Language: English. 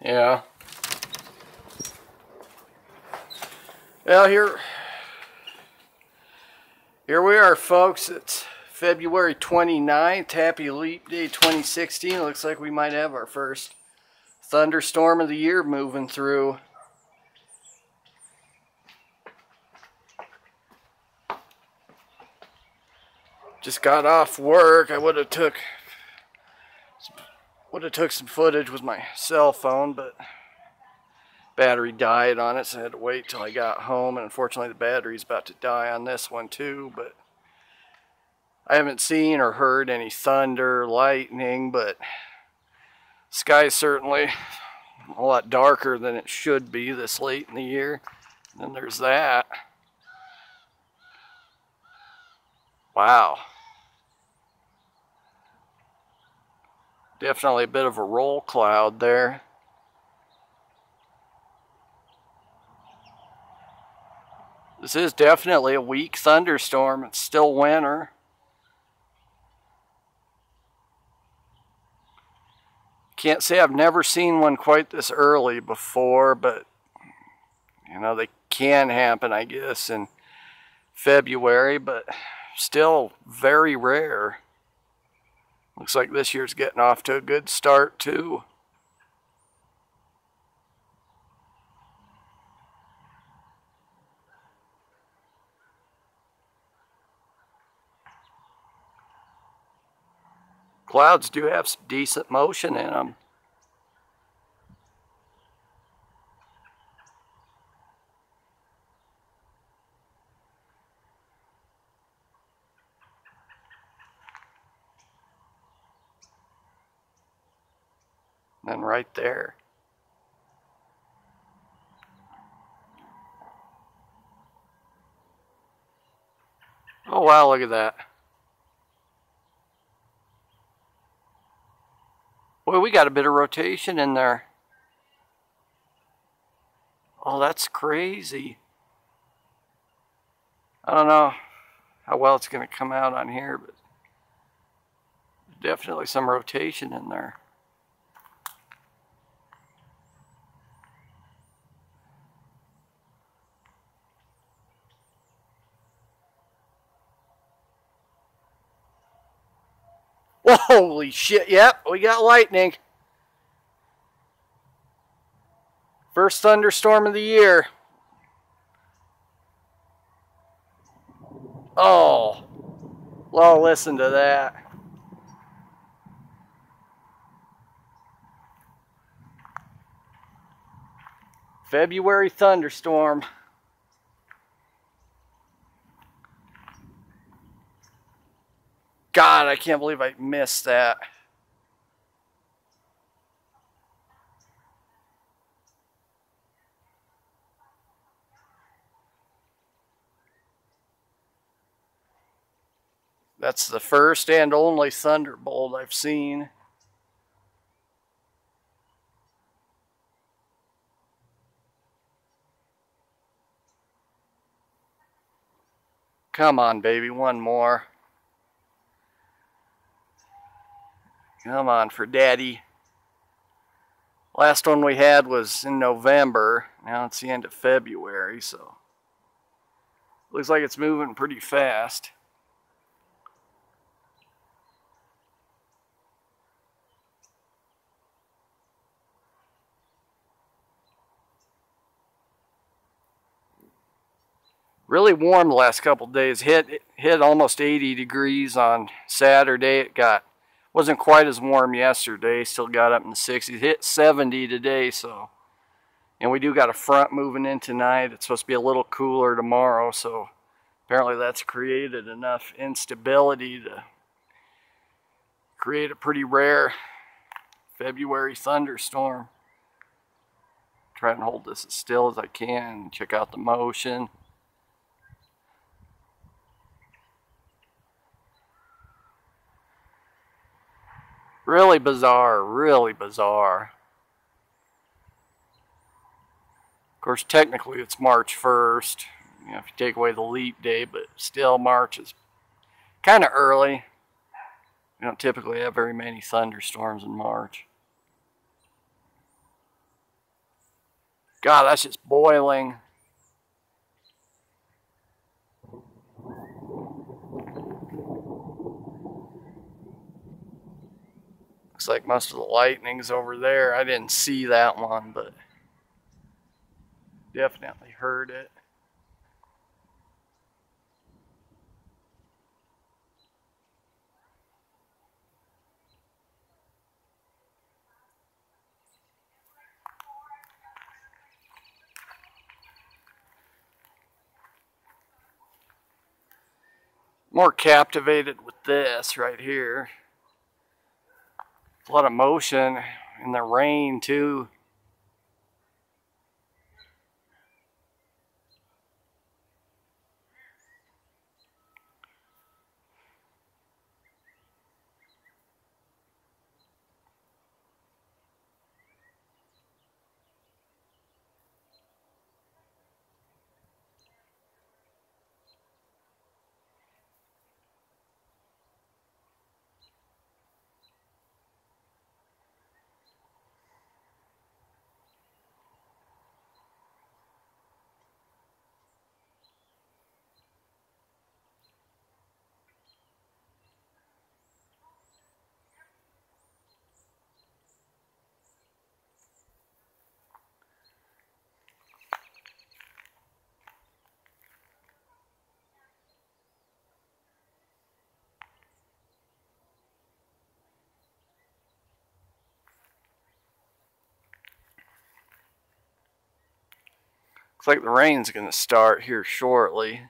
Yeah. Well, here we are, folks. It's February 29th. Happy Leap Day 2016. Looks like we might have our first thunderstorm of the year moving through. Just got off work. I would have took some footage with my cell phone, but battery died on it, so I had to wait till I got home, and unfortunately the battery's about to die on this one too. But I haven't seen or heard any thunder, lightning, but sky's certainly a lot darker than it should be this late in the year. And then there's that. Wow. Definitely a bit of a roll cloud there. This is definitely a weak thunderstorm. It's still winter. Can't say I've never seen one quite this early before, but you know, they can happen, I guess, in February, but still very rare. Looks like this year's getting off to a good start too. Clouds do have some decent motion in them. And right there. Oh wow, look at that. Boy, we got a bit of rotation in there. Oh, that's crazy. I don't know how well it's going to come out on here, but definitely some rotation in there. Holy shit, yep, we got lightning. First thunderstorm of the year. Oh, well, listen to that. February thunderstorm. God, I can't believe I missed that. That's the first and only thunderbolt I've seen. Come on, baby, one more. Come on for daddy. Last one we had was in November. Now it's the end of February, so looks like it's moving pretty fast. Really warm the last couple of days. Hit almost 80 degrees on Saturday. Wasn't quite as warm yesterday. Still got up in the 60s. Hit 70 today, so. And we do got a front moving in tonight. It's supposed to be a little cooler tomorrow, so apparently that's created enough instability to create a pretty rare February thunderstorm. Try and hold this as still as I can. Check out the motion. Really bizarre, really bizarre. Of course, technically it's March 1st, you know, if you take away the leap day, but still March is kind of early. We don't typically have very many thunderstorms in March. God, that's just boiling. Looks like most of the lightning's over there. I didn't see that one, but definitely heard it. More captivated with this right here. A lot of motion in the rain too. Looks like the rain's going to start here shortly.